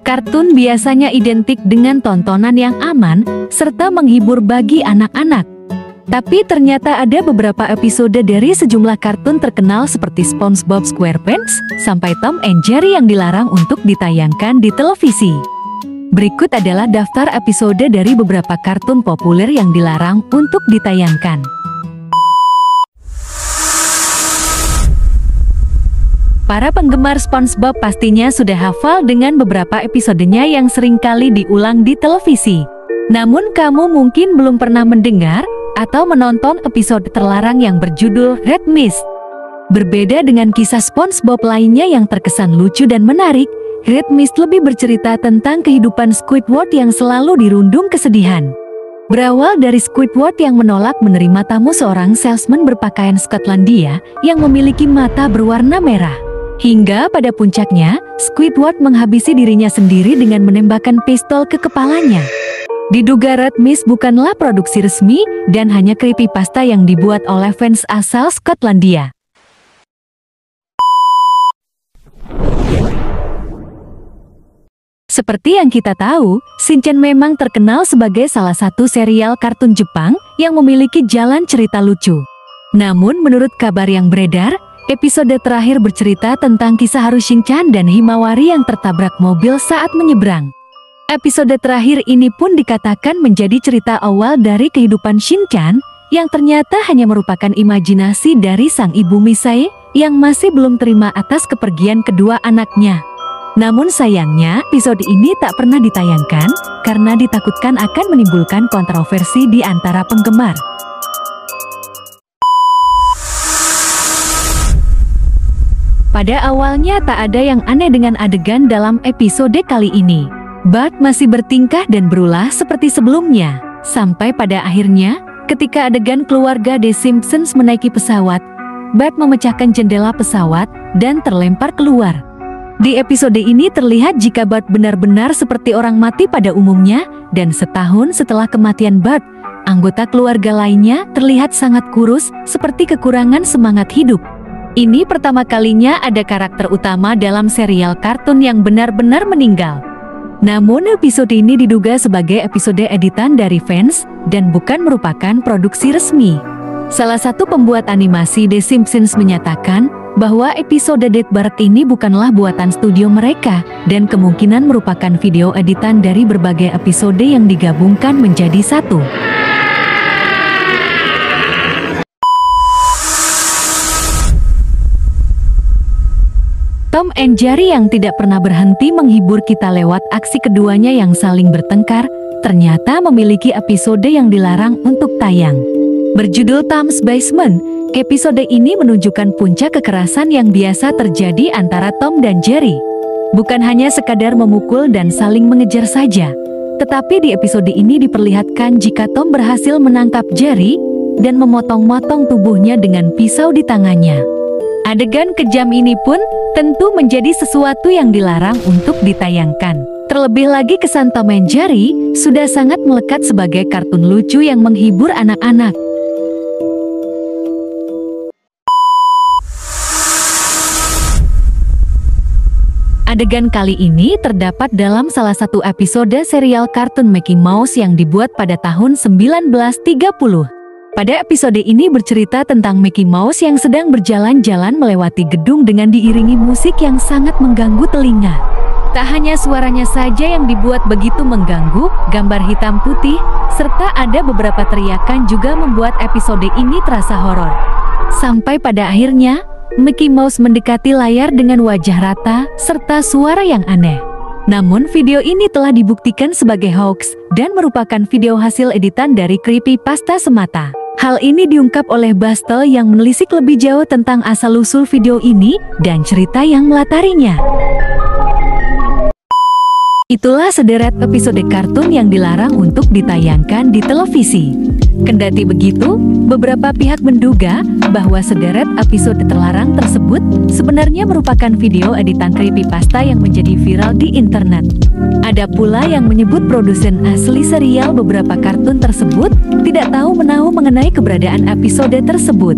Kartun biasanya identik dengan tontonan yang aman serta menghibur bagi anak-anak. Tapi ternyata ada beberapa episode dari sejumlah kartun terkenal seperti SpongeBob SquarePants sampai Tom and Jerry yang dilarang untuk ditayangkan di televisi. Berikut adalah daftar episode dari beberapa kartun populer yang dilarang untuk ditayangkan. Para penggemar SpongeBob pastinya sudah hafal dengan beberapa episodenya yang sering kali diulang di televisi. Namun kamu mungkin belum pernah mendengar atau menonton episode terlarang yang berjudul Red Mist. Berbeda dengan kisah SpongeBob lainnya yang terkesan lucu dan menarik, Red Mist lebih bercerita tentang kehidupan Squidward yang selalu dirundung kesedihan. Berawal dari Squidward yang menolak menerima tamu seorang salesman berpakaian Skotlandia yang memiliki mata berwarna merah. Hingga pada puncaknya, Squidward menghabisi dirinya sendiri dengan menembakkan pistol ke kepalanya. Diduga Red Mist bukanlah produksi resmi dan hanya creepypasta yang dibuat oleh fans asal Skotlandia. Seperti yang kita tahu, Shinchan memang terkenal sebagai salah satu serial kartun Jepang yang memiliki jalan cerita lucu. Namun menurut kabar yang beredar, episode terakhir bercerita tentang kisah Haru Shinchan dan Himawari yang tertabrak mobil saat menyeberang. Episode terakhir ini pun dikatakan menjadi cerita awal dari kehidupan Shinchan yang ternyata hanya merupakan imajinasi dari sang ibu Misae yang masih belum terima atas kepergian kedua anaknya. Namun sayangnya episode ini tak pernah ditayangkan karena ditakutkan akan menimbulkan kontroversi di antara penggemar. Pada awalnya tak ada yang aneh dengan adegan dalam episode kali ini. Bart masih bertingkah dan berulah seperti sebelumnya. Sampai pada akhirnya, ketika adegan keluarga The Simpsons menaiki pesawat, Bart memecahkan jendela pesawat dan terlempar keluar. Di episode ini terlihat jika Bart benar-benar seperti orang mati pada umumnya, dan setahun setelah kematian Bart, anggota keluarga lainnya terlihat sangat kurus seperti kekurangan semangat hidup. Ini pertama kalinya ada karakter utama dalam serial kartun yang benar-benar meninggal. Namun episode ini diduga sebagai episode editan dari fans dan bukan merupakan produksi resmi. Salah satu pembuat animasi The Simpsons menyatakan bahwa episode Dead Bart ini bukanlah buatan studio mereka dan kemungkinan merupakan video editan dari berbagai episode yang digabungkan menjadi satu. Tom and Jerry yang tidak pernah berhenti menghibur kita lewat aksi keduanya yang saling bertengkar, ternyata memiliki episode yang dilarang untuk tayang. Berjudul Tom's Basement, episode ini menunjukkan puncak kekerasan yang biasa terjadi antara Tom dan Jerry. Bukan hanya sekadar memukul dan saling mengejar saja, tetapi di episode ini diperlihatkan jika Tom berhasil menangkap Jerry dan memotong-motong tubuhnya dengan pisau di tangannya. Adegan kejam ini pun tentu menjadi sesuatu yang dilarang untuk ditayangkan. Terlebih lagi kesan Tom and Jerry sudah sangat melekat sebagai kartun lucu yang menghibur anak-anak. Adegan kali ini terdapat dalam salah satu episode serial kartun Mickey Mouse yang dibuat pada tahun 1930. Pada episode ini bercerita tentang Mickey Mouse yang sedang berjalan-jalan melewati gedung dengan diiringi musik yang sangat mengganggu telinga. Tak hanya suaranya saja yang dibuat begitu mengganggu, gambar hitam putih, serta ada beberapa teriakan juga membuat episode ini terasa horor. Sampai pada akhirnya, Mickey Mouse mendekati layar dengan wajah rata, serta suara yang aneh. Namun video ini telah dibuktikan sebagai hoax dan merupakan video hasil editan dari creepypasta semata. Hal ini diungkap oleh Bastel yang menelisik lebih jauh tentang asal-usul video ini dan cerita yang melatarinya. Itulah sederet episode kartun yang dilarang untuk ditayangkan di televisi. Kendati begitu, beberapa pihak menduga bahwa sederet episode terlarang tersebut sebenarnya merupakan video editan creepypasta yang menjadi viral di internet. Ada pula yang menyebut produsen asli serial beberapa kartun tersebut tidak tahu menahu mengenai keberadaan episode tersebut.